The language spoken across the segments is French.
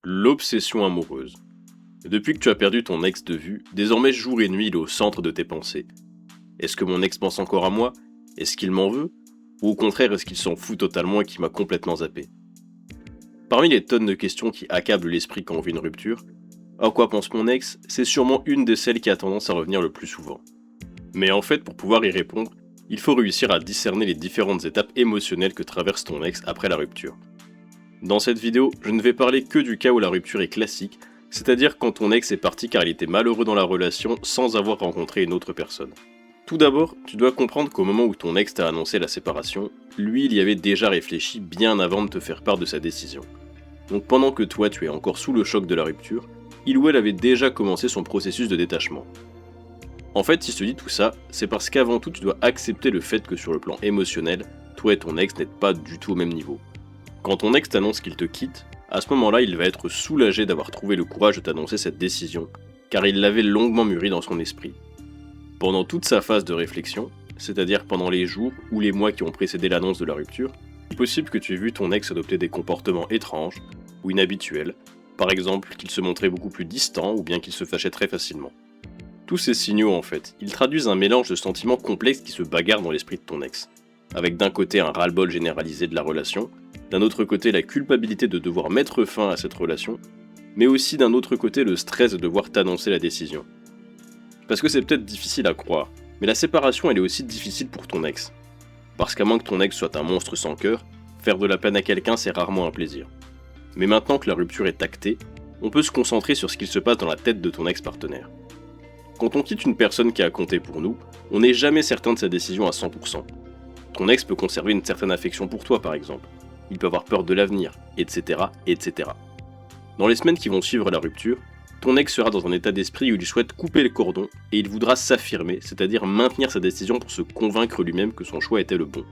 L'obsession amoureuse. Depuis que tu as perdu ton ex de vue, désormais jour et nuit il est au centre de tes pensées. Est-ce que mon ex pense encore à moi? Est-ce qu'il m'en veut? Ou au contraire est-ce qu'il s'en fout totalement et qu'il m'a complètement zappé? Parmi les tonnes de questions qui accablent l'esprit quand on vit une rupture, à quoi pense mon ex, c'est sûrement une de celles qui a tendance à revenir le plus souvent. Mais en fait, pour pouvoir y répondre, il faut réussir à discerner les différentes étapes émotionnelles que traverse ton ex après la rupture. Dans cette vidéo, je ne vais parler que du cas où la rupture est classique, c'est-à-dire quand ton ex est parti car il était malheureux dans la relation sans avoir rencontré une autre personne. Tout d'abord, tu dois comprendre qu'au moment où ton ex t'a annoncé la séparation, lui il y avait déjà réfléchi bien avant de te faire part de sa décision. Donc pendant que toi tu es encore sous le choc de la rupture, il ou elle avait déjà commencé son processus de détachement. En fait, si je te dis tout ça, c'est parce qu'avant tout tu dois accepter le fait que sur le plan émotionnel, toi et ton ex n'êtes pas du tout au même niveau. Quand ton ex t'annonce qu'il te quitte, à ce moment-là, il va être soulagé d'avoir trouvé le courage de t'annoncer cette décision, car il l'avait longuement mûri dans son esprit. Pendant toute sa phase de réflexion, c'est-à-dire pendant les jours ou les mois qui ont précédé l'annonce de la rupture, il est possible que tu aies vu ton ex adopter des comportements étranges ou inhabituels, par exemple qu'il se montrait beaucoup plus distant ou bien qu'il se fâchait très facilement. Tous ces signaux, en fait, ils traduisent un mélange de sentiments complexes qui se bagarrent dans l'esprit de ton ex, avec d'un côté un ras-le-bol généralisé de la relation, d'un autre côté la culpabilité de devoir mettre fin à cette relation, mais aussi d'un autre côté le stress de devoir t'annoncer la décision. Parce que c'est peut-être difficile à croire, mais la séparation elle est aussi difficile pour ton ex. Parce qu'à moins que ton ex soit un monstre sans cœur, faire de la peine à quelqu'un c'est rarement un plaisir. Mais maintenant que la rupture est actée, on peut se concentrer sur ce qu'il se passe dans la tête de ton ex-partenaire. Quand on quitte une personne qui a compté pour nous, on n'est jamais certain de sa décision à 100%. Ton ex peut conserver une certaine affection pour toi par exemple. Il peut avoir peur de l'avenir, etc., etc. Dans les semaines qui vont suivre la rupture, ton ex sera dans un état d'esprit où il souhaite couper le cordon et il voudra s'affirmer, c'est-à-dire maintenir sa décision pour se convaincre lui-même que son choix était le bon.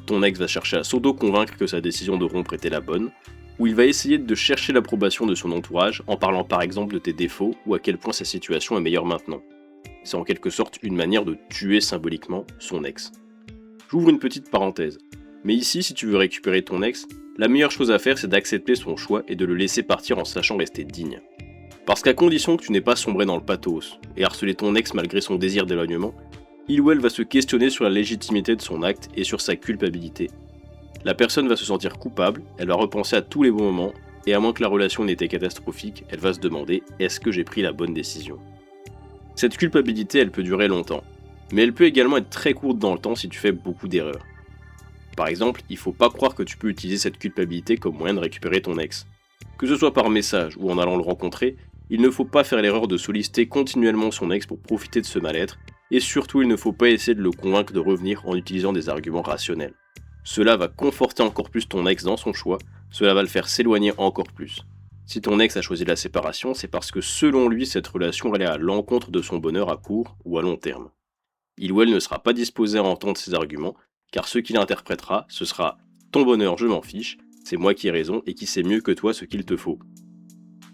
Ton ex va chercher à s'auto-convaincre que sa décision de rompre était la bonne, ou il va essayer de chercher l'approbation de son entourage en parlant par exemple de tes défauts ou à quel point sa situation est meilleure maintenant. C'est en quelque sorte une manière de tuer symboliquement son ex. J'ouvre une petite parenthèse. Mais ici, si tu veux récupérer ton ex, la meilleure chose à faire c'est d'accepter son choix et de le laisser partir en sachant rester digne. Parce qu'à condition que tu n'aies pas sombré dans le pathos et harcelé ton ex malgré son désir d'éloignement, il ou elle va se questionner sur la légitimité de son acte et sur sa culpabilité. La personne va se sentir coupable, elle va repenser à tous les bons moments, et à moins que la relation n'ait été catastrophique, elle va se demander « est-ce que j'ai pris la bonne décision ?» Cette culpabilité elle peut durer longtemps, mais elle peut également être très courte dans le temps si tu fais beaucoup d'erreurs. Par exemple, il faut pas croire que tu peux utiliser cette culpabilité comme moyen de récupérer ton ex. Que ce soit par message ou en allant le rencontrer, il ne faut pas faire l'erreur de solliciter continuellement son ex pour profiter de ce mal-être, et surtout il ne faut pas essayer de le convaincre de revenir en utilisant des arguments rationnels. Cela va conforter encore plus ton ex dans son choix, cela va le faire s'éloigner encore plus. Si ton ex a choisi la séparation, c'est parce que selon lui cette relation allait à l'encontre de son bonheur à court ou à long terme. Il ou elle ne sera pas disposé à entendre ces arguments, car ce qu'il interprétera, ce sera « ton bonheur, je m'en fiche, c'est moi qui ai raison et qui sais mieux que toi ce qu'il te faut ».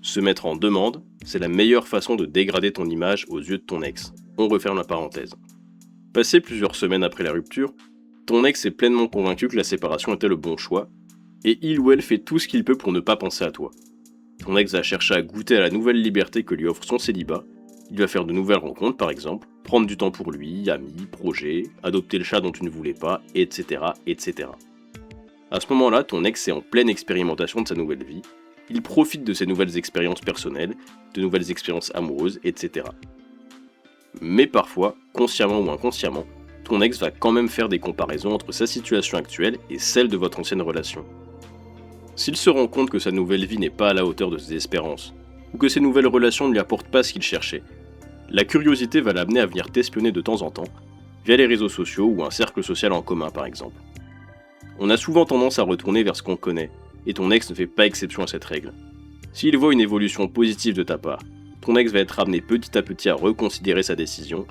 Se mettre en demande, c'est la meilleure façon de dégrader ton image aux yeux de ton ex. On referme la parenthèse. Passé plusieurs semaines après la rupture, ton ex est pleinement convaincu que la séparation était le bon choix, et il ou elle fait tout ce qu'il peut pour ne pas penser à toi. Ton ex va chercher à goûter à la nouvelle liberté que lui offre son célibat, il va faire de nouvelles rencontres par exemple, prendre du temps pour lui, amis, projets, adopter le chat dont tu ne voulais pas, etc., etc. À ce moment-là, ton ex est en pleine expérimentation de sa nouvelle vie, il profite de ses nouvelles expériences personnelles, de nouvelles expériences amoureuses, etc. Mais parfois, consciemment ou inconsciemment, ton ex va quand même faire des comparaisons entre sa situation actuelle et celle de votre ancienne relation. S'il se rend compte que sa nouvelle vie n'est pas à la hauteur de ses espérances, ou que ses nouvelles relations ne lui apportent pas ce qu'il cherchait, la curiosité va l'amener à venir t'espionner de temps en temps, via les réseaux sociaux ou un cercle social en commun par exemple. On a souvent tendance à retourner vers ce qu'on connaît, et ton ex ne fait pas exception à cette règle. S'il voit une évolution positive de ta part, ton ex va être amené petit à petit à reconsidérer sa décision,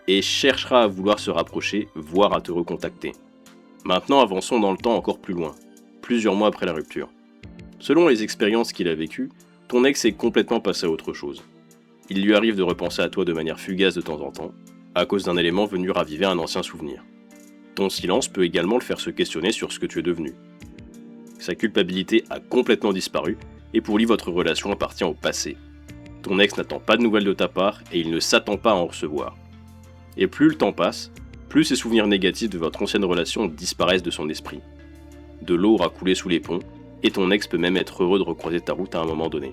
et cherchera à vouloir se rapprocher, voire à te recontacter. Maintenant avançons dans le temps encore plus loin, plusieurs mois après la rupture. Selon les expériences qu'il a vécues, ton ex est complètement passé à autre chose. Il lui arrive de repenser à toi de manière fugace de temps en temps, à cause d'un élément venu raviver un ancien souvenir. Ton silence peut également le faire se questionner sur ce que tu es devenu. Sa culpabilité a complètement disparu, et pour lui votre relation appartient au passé. Ton ex n'attend pas de nouvelles de ta part et il ne s'attend pas à en recevoir. Et plus le temps passe, plus ces souvenirs négatifs de votre ancienne relation disparaissent de son esprit. De l'eau aura coulé sous les ponts, et ton ex peut même être heureux de recroiser ta route à un moment donné.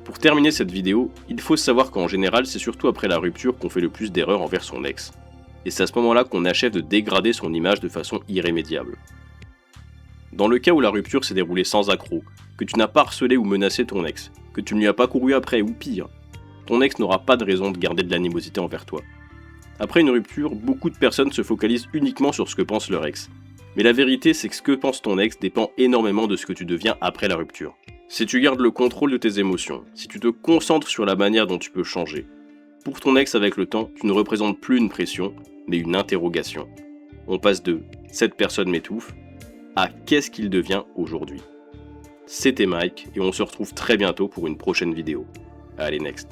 Pour terminer cette vidéo, il faut savoir qu'en général, c'est surtout après la rupture qu'on fait le plus d'erreurs envers son ex. Et c'est à ce moment-là qu'on achève de dégrader son image de façon irrémédiable. Dans le cas où la rupture s'est déroulée sans accroc, que tu n'as pas harcelé ou menacé ton ex, que tu ne lui as pas couru après ou pire, ton ex n'aura pas de raison de garder de l'animosité envers toi. Après une rupture, beaucoup de personnes se focalisent uniquement sur ce que pense leur ex. Mais la vérité, c'est que ce que pense ton ex dépend énormément de ce que tu deviens après la rupture. Si tu gardes le contrôle de tes émotions, si tu te concentres sur la manière dont tu peux changer, pour ton ex avec le temps, tu ne représentes plus une pression, mais une interrogation. On passe de « cette personne m'étouffe » à « qu'est-ce qu'il devient aujourd'hui ?» C'était Mike et on se retrouve très bientôt pour une prochaine vidéo. Allez, next.